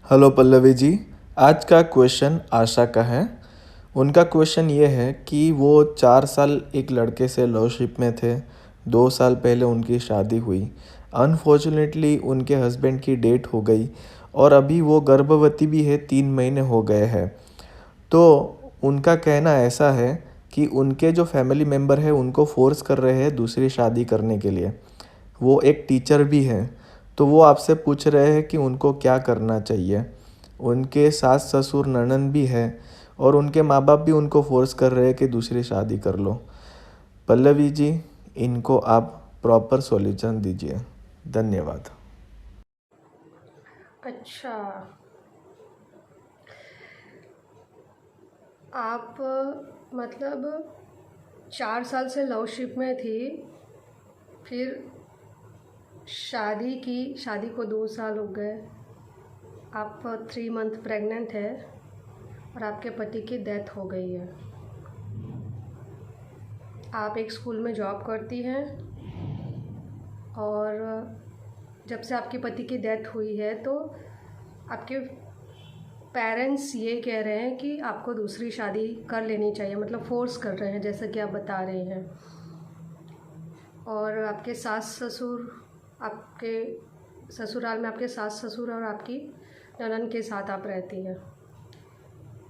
Hello Pallavi ji. आज का question आशा का है। उनका क्वेश्चन ये है कि वो 4 साल एक लड़के से लवशिप में थे। 2 साल पहले उनकी शादी हुई। अनफॉर्चुनेटली उनके हस्बैंड की डेथ हो गई और अभी वो गर्भवती भी है, 3 महीने हो गए हैं। तो उनका कहना ऐसा है कि उनके जो फैमिली मेम्बर है उनको फोर्स कर रहे हैं दूसरी शादी करने के लिए। वो एक टीचर भी हैं। तो वो आपसे पूछ रहे हैं कि उनको क्या करना चाहिए। उनके सास ससुर ननद भी है और उनके माँ बाप भी उनको फोर्स कर रहे हैं कि दूसरी शादी कर लो। पल्लवी जी, इनको आप प्रॉपर सॉल्यूशन दीजिए। धन्यवाद। अच्छा, आप मतलब 4 साल से लवशिप में थी, फिर शादी को 2 साल हो गए। आप 3 मंथ प्रेग्नेंट है और आपके पति की डेथ हो गई है। आप एक स्कूल में जॉब करती हैं और जब से आपके पति की डेथ हुई है तो आपके पेरेंट्स ये कह रहे हैं कि आपको दूसरी शादी कर लेनी चाहिए, मतलब फोर्स कर रहे हैं जैसा कि आप बता रहे हैं। और आपके सास ससुर आपके ससुराल में आपके सास ससुर और आपकी ननद के साथ आप रहती हैं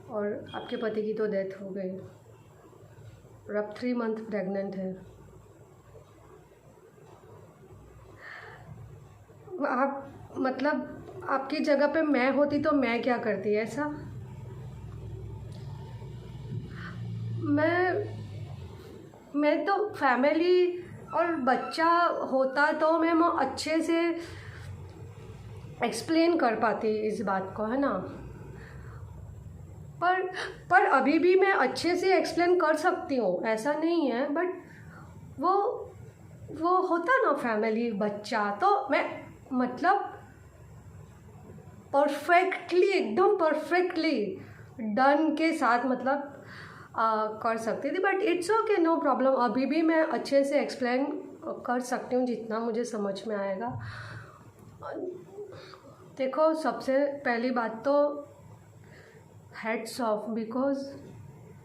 और आपके पति की तो डेथ हो गई और आप 3 मंथ प्रेग्नेंट है। आप मतलब आपकी जगह पे मैं होती तो मैं क्या करती ऐसा। मैं तो फैमिली और बच्चा होता तो मैं अच्छे से एक्सप्लेन कर पाती इस बात को, है ना। पर पर अभी भी मैं अच्छे से एक्सप्लेन कर सकती हूँ, ऐसा नहीं है। बट वो वो होता ना फैमिली बच्चा, तो मैं मतलब परफेक्टली एकदम परफेक्टली डन के साथ मतलब कर सकती थी। But it's okay, no problem. अभी भी मैं अच्छे से एक्सप्लेन कर सकती हूँ जितना मुझे समझ में आएगा। देखो, सबसे पहली बात तो हेड्स ऑफ, बिकॉज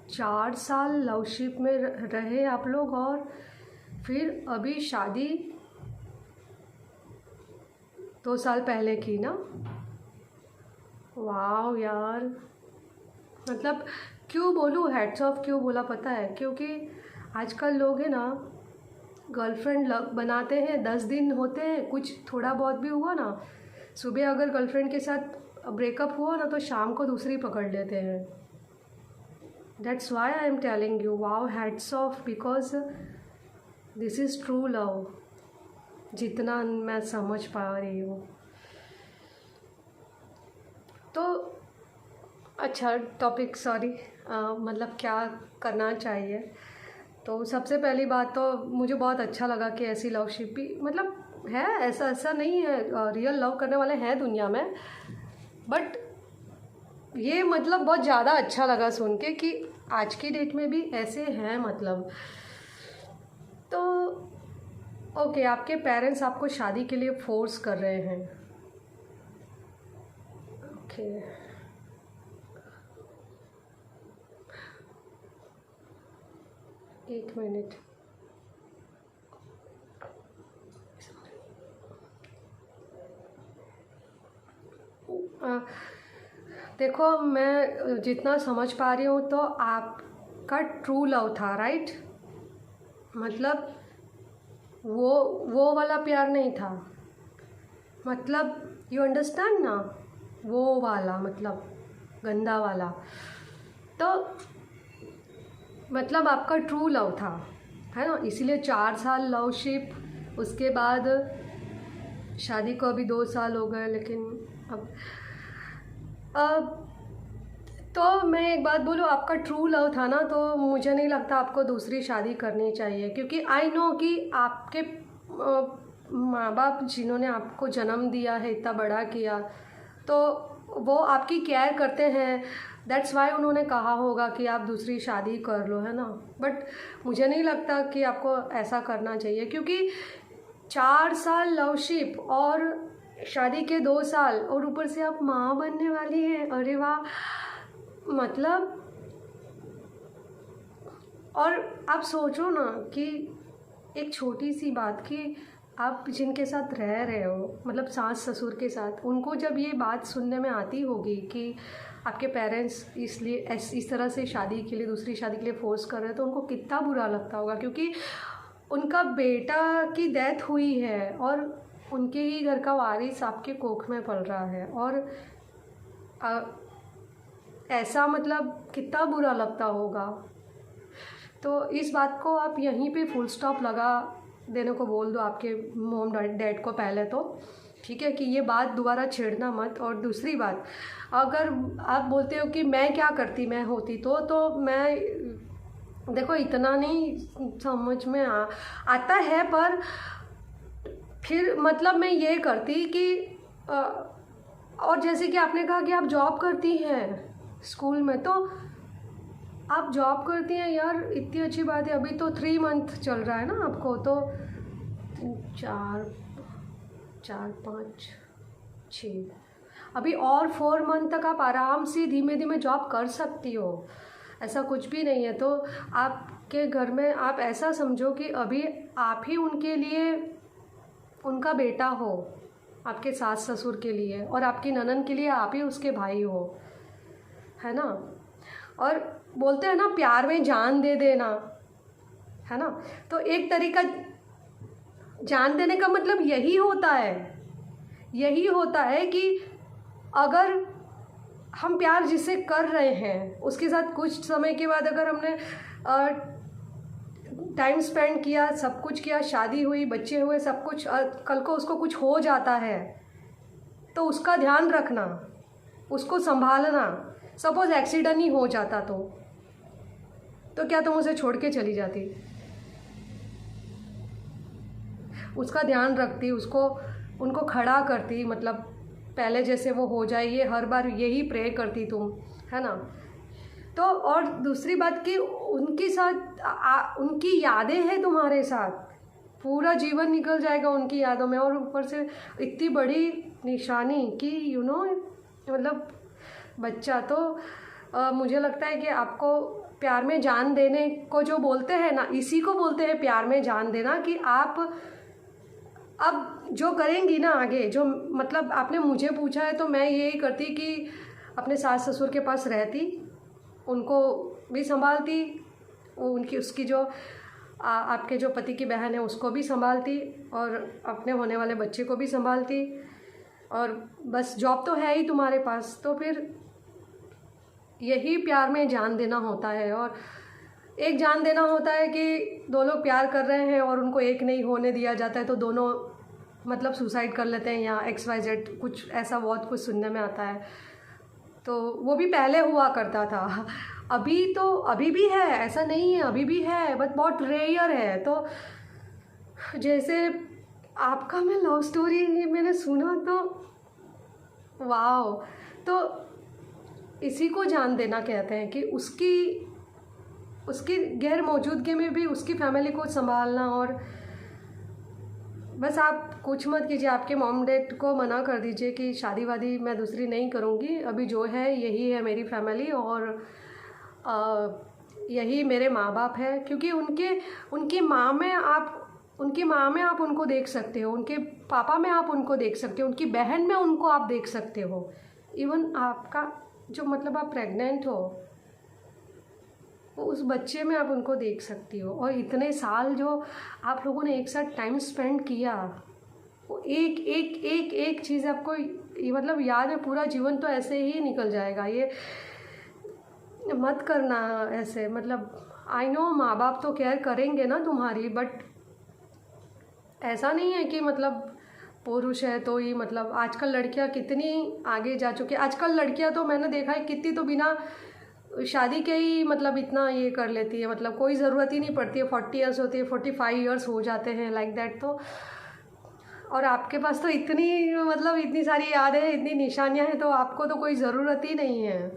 4 साल लवशिप में रहे आप लोग और फिर अभी शादी 2 साल पहले की ना। वाह यार, मतलब क्यों बोलूँ हेड्स ऑफ क्यों बोला पता है? क्योंकि आजकल लोग है ना, गर्लफ्रेंड बनाते हैं, 10 दिन होते हैं, कुछ थोड़ा बहुत भी हुआ ना, सुबह अगर गर्लफ्रेंड के साथ ब्रेकअप हुआ ना तो शाम को दूसरी पकड़ लेते हैं। That's why I am telling you, wow hats off, because this is true love, जितना मैं समझ पा रही हूँ। तो अच्छा टॉपिक, सॉरी, मतलब क्या करना चाहिए। तो सबसे पहली बात तो मुझे बहुत अच्छा लगा कि ऐसी लवशिप भी मतलब है, ऐसा ऐसा नहीं है, रियल लव करने वाले हैं दुनिया में। बट ये मतलब बहुत ज़्यादा अच्छा लगा सुन के कि आज की डेट में भी ऐसे हैं मतलब। तो ओके, आपके पेरेंट्स आपको शादी के लिए फोर्स कर रहे हैं। ओके, एक मिनट। देखो, मैं जितना समझ पा रही हूँ तो आपका ट्रू लव था, राइट? मतलब वो वाला प्यार नहीं था, मतलब यू अंडरस्टैंड ना, वो वाला मतलब गंदा वाला। तो मतलब आपका ट्रू लव था, है ना, इसीलिए 4 साल लवशिप, उसके बाद शादी को अभी 2 साल हो गए। लेकिन अब तो मैं एक बात बोलूँ, आपका ट्रू लव था ना, तो मुझे नहीं लगता आपको दूसरी शादी करनी चाहिए। क्योंकि आई नो कि आपके माँ बाप जिन्होंने आपको जन्म दिया है, इतना बड़ा किया, तो वो आपकी केयर करते हैं। दैट्स वाई उन्होंने कहा होगा कि आप दूसरी शादी कर लो, है ना। बट मुझे नहीं लगता कि आपको ऐसा करना चाहिए, क्योंकि 4 साल लवशिप और शादी के 2 साल और ऊपर से आप माँ बनने वाली हैं, अरे वाह। मतलब और आप सोचो ना कि एक छोटी सी बात कि आप जिनके साथ रह रहे हो, मतलब सास ससुर के साथ, उनको जब ये बात सुनने में आती होगी कि आपके पेरेंट्स इसलिए इस तरह से शादी के लिए, दूसरी शादी के लिए फोर्स कर रहे हैं, तो उनको कितना बुरा लगता होगा। क्योंकि उनका बेटा की डेथ हुई है और उनके ही घर का वारिस आपके कोख में पल रहा है, और ऐसा मतलब कितना बुरा लगता होगा। तो इस बात को आप यहीं पे फुल स्टॉप लगा देने को बोल दो आपके मॉम डैड को पहले तो, ठीक है, कि ये बात दोबारा छेड़ना मत। और दूसरी बात, अगर आप बोलते हो कि मैं क्या करती, मैं होती तो मैं, देखो इतना नहीं समझ में आता है, पर फिर मतलब मैं ये करती कि और जैसे कि आपने कहा कि आप जॉब करती हैं स्कूल में, तो आप जॉब करती हैं यार, इतनी अच्छी बात है। अभी तो 3 मंथ चल रहा है ना आपको, तो 4 5 6, अभी और 4 मंथ तक आप आराम से धीमे धीमे जॉब कर सकती हो, ऐसा कुछ भी नहीं है। तो आपके घर में आप ऐसा समझो कि अभी आप ही उनके लिए उनका बेटा हो, आपके सास ससुर के लिए, और आपकी ननद के लिए आप ही उसके भाई हो, है ना। और बोलते हैं ना प्यार में जान दे देना, है ना। तो एक तरीका जान देने का मतलब यही होता है कि अगर हम प्यार जिससे कर रहे हैं उसके साथ कुछ समय के बाद अगर हमने टाइम स्पेंड किया, सब कुछ किया, शादी हुई, बच्चे हुए, सब कुछ, कल को उसको कुछ हो जाता है तो उसका ध्यान रखना, उसको संभालना। सपोज एक्सीडेंट ही हो जाता तो क्या तुम उसे छोड़ के चली जाती? उसका ध्यान रखती, उनको खड़ा करती, मतलब पहले जैसे वो हो जाए, ये हर बार यही प्रे करती तुम, है ना। तो और दूसरी बात कि उनके साथ उनकी यादें हैं तुम्हारे साथ, पूरा जीवन निकल जाएगा उनकी यादों में, और ऊपर से इतनी बड़ी निशानी कि मतलब बच्चा। तो मुझे लगता है कि आपको प्यार में जान देने को जो बोलते हैं ना, इसी को बोलते हैं प्यार में जान देना। कि आप अब जो करेंगी ना आगे, जो मतलब आपने मुझे पूछा है, तो मैं यही करती कि अपने सास ससुर के पास रहती, उनको भी संभालती, उसकी जो आपके जो पति की बहन है उसको भी संभालती, और अपने होने वाले बच्चे को भी संभालती। और बस जॉब तो है ही तुम्हारे पास, तो फिर यही प्यार में जान देना होता है। और एक जान देना होता है कि 2 लोग प्यार कर रहे हैं और उनको एक नहीं होने दिया जाता है, तो दोनों मतलब सुसाइड कर लेते हैं, या XYZ कुछ ऐसा बहुत कुछ सुनने में आता है। तो वो भी पहले हुआ करता था, अभी भी है, ऐसा नहीं है, अभी भी है, बट बहुत रेयर है। तो जैसे आपका मैं लव स्टोरी मैंने सुना तो वाओ। तो इसी को जान देना कहते हैं कि उसकी गैर मौजूदगी में भी उसकी फैमिली को संभालना। और बस आप कुछ मत कीजिए, आपके मॉम डैड को मना कर दीजिए कि शादी वादी मैं दूसरी नहीं करूँगी, अभी जो है यही है मेरी फैमिली, और यही मेरे माँ बाप है। क्योंकि उनकी माँ में आप उनको देख सकते हो, उनके पापा में आप उनको देख सकते हो, उनकी बहन में उनको आप देख सकते हो, इवन आपका जो मतलब आप प्रेग्नेंट हो उस बच्चे में आप उनको देख सकती हो। और इतने साल जो आप लोगों ने एक साथ टाइम स्पेंड किया, वो एक चीज़ आपको मतलब याद है, पूरा जीवन तो ऐसे ही निकल जाएगा। ये मत करना ऐसे, मतलब आई नो माँ बाप तो केयर करेंगे ना तुम्हारी, बट ऐसा नहीं है कि मतलब पुरुष है तो ही मतलब। आजकल लड़कियां कितनी आगे जा चुकी है, आजकल लड़कियां तो मैंने देखा है कितनी तो बिना शादी के ही मतलब इतना ये कर लेती है, मतलब कोई ज़रूरत ही नहीं पड़ती है, 40 ईयर्स होती है, 45 ईयर्स हो जाते हैं लाइक दैट। तो और आपके पास तो इतनी सारी यादें हैं, इतनी निशानियां हैं, तो आपको तो कोई ज़रूरत ही नहीं है।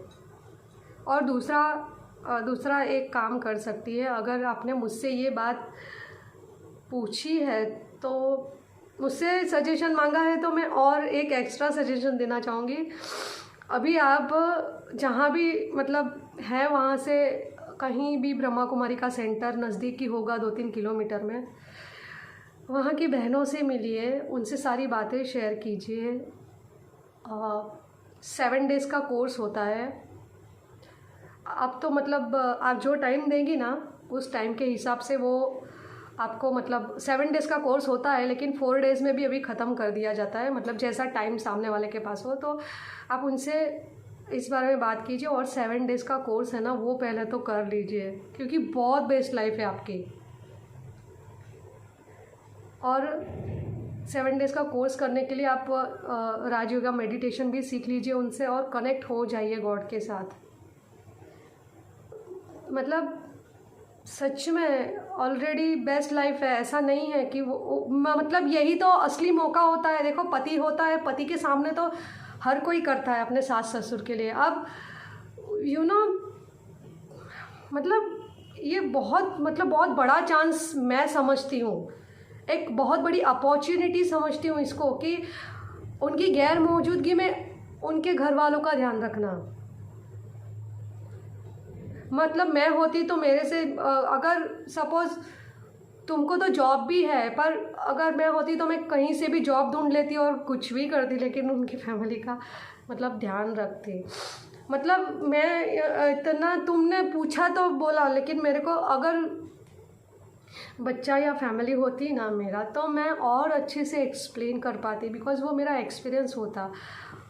और दूसरा एक काम कर सकती है, अगर आपने मुझसे ये बात पूछी है तो मुझसे सजेशन मांगा है तो मैं और एक एक्स्ट्रा सजेशन देना चाहूँगी। अभी आप जहाँ भी मतलब है वहाँ से कहीं भी ब्रह्मा कुमारी का सेंटर नज़दीकी होगा 2-3 किलोमीटर में, वहाँ की बहनों से मिलिए, उनसे सारी बातें शेयर कीजिए। 7 डेज़ का कोर्स होता है। आप तो मतलब आप जो टाइम देंगी ना उस टाइम के हिसाब से वो आपको मतलब 7 डेज़ का कोर्स होता है, लेकिन 4 डेज़ में भी अभी ख़त्म कर दिया जाता है, मतलब जैसा टाइम सामने वाले के पास हो। तो आप उनसे इस बारे में बात कीजिए और 7 डेज़ का कोर्स है ना वो पहले तो कर लीजिए, क्योंकि बहुत बेस्ट लाइफ है आपकी। और 7 डेज़ का कोर्स करने के लिए आप राजयोगा मेडिटेशन भी सीख लीजिए उनसे और कनेक्ट हो जाइए गॉड के साथ। मतलब सच में ऑलरेडी बेस्ट लाइफ है। ऐसा नहीं है कि वो मतलब यही तो असली मौका होता है। देखो पति होता है, पति के सामने तो हर कोई करता है अपने सास ससुर के लिए। अब मतलब ये बहुत बहुत बड़ा चांस मैं समझती हूँ, एक बहुत बड़ी अपॉर्चुनिटी समझती हूँ इसको, कि उनकी गैर मौजूदगी में उनके घर वालों का ध्यान रखना। मतलब मैं होती तो मेरे से अगर सपोज़ तुमको तो जॉब भी है, पर अगर मैं होती तो मैं कहीं से भी जॉब ढूंढ लेती और कुछ भी करती, लेकिन उनकी फैमिली का मतलब ध्यान रखती। मतलब मैं इतना तुमने पूछा तो बोला, लेकिन मेरे को अगर बच्चा या फैमिली होती ना मेरा, तो मैं और अच्छे से एक्सप्लेन कर पाती, बिकॉज़ वो मेरा एक्सपीरियंस होता।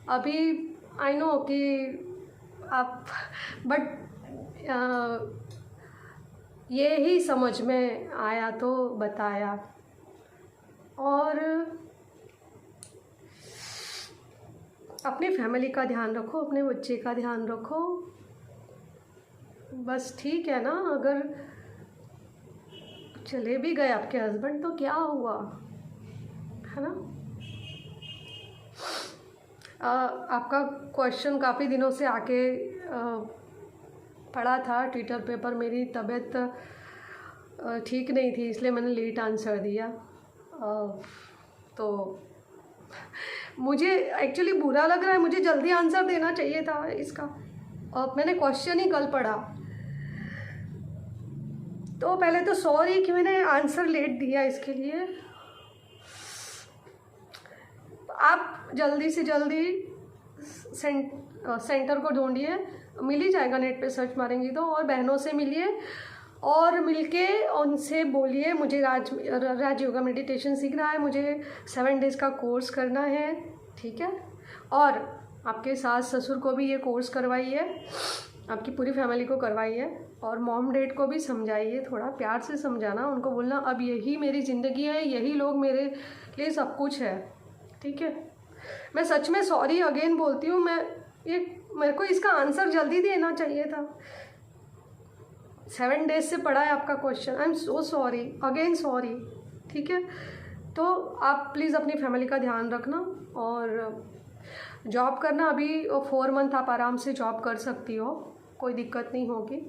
अभी आई नो कि आप बट ये ही समझ में आया तो बताया। और अपनी फैमिली का ध्यान रखो, अपने बच्चे का ध्यान रखो, बस ठीक है ना। अगर चले भी गए आपके हस्बैंड तो क्या हुआ, है ना। आपका क्वेश्चन काफ़ी दिनों से आके पढ़ा था ट्विटर पे, पर मेरी तबीयत ठीक नहीं थी, इसलिए मैंने लेट आंसर दिया। तो मुझे एक्चुअली बुरा लग रहा है, मुझे जल्दी आंसर देना चाहिए था इसका। मैंने क्वेश्चन ही कल पढ़ा, तो पहले तो सॉरी कि मैंने आंसर लेट दिया इसके लिए। आप जल्दी से जल्दी सेंटर को ढूंढिए, मिल ही जाएगा, नेट पे सर्च मारेंगी तो। और बहनों से मिलिए और मिलके उनसे बोलिए मुझे राजयोगा मेडिटेशन सीखना है, मुझे 7 डेज़ का कोर्स करना है, ठीक है। और आपके सास ससुर को भी ये कोर्स करवाइए, आपकी पूरी फैमिली को करवाइए। और मॉम डैड को भी समझाइए, थोड़ा प्यार से समझाना, उनको बोलना अब यही मेरी ज़िंदगी है, यही लोग मेरे लिए सब कुछ है, ठीक है। मैं सच में सॉरी अगेन बोलती हूँ, मेरे को इसका आंसर जल्दी देना चाहिए था। 7 डेज़ से पड़ा है आपका question, I am so sorry, again sorry, ठीक है। तो आप प्लीज़ अपनी फैमिली का ध्यान रखना और जॉब करना। अभी 4 मंथ आप आराम से जॉब कर सकती हो, कोई दिक्कत नहीं होगी।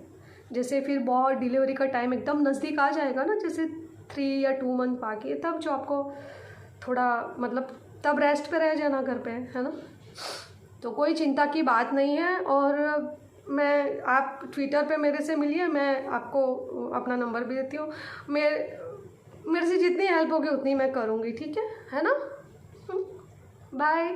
जैसे फिर बहुत डिलीवरी का टाइम एकदम नज़दीक आ जाएगा ना, जैसे 3 या 2 मंथ बाकी, तब जॉब को थोड़ा मतलब तब रेस्ट पे रह जाना घर पे, है ना। तो कोई चिंता की बात नहीं है। और आप ट्विटर पे मेरे से मिलिए, मैं आपको अपना नंबर भी देती हूँ। मेरे से जितनी हेल्प होगी उतनी मैं करूँगी, ठीक है ना। बाय।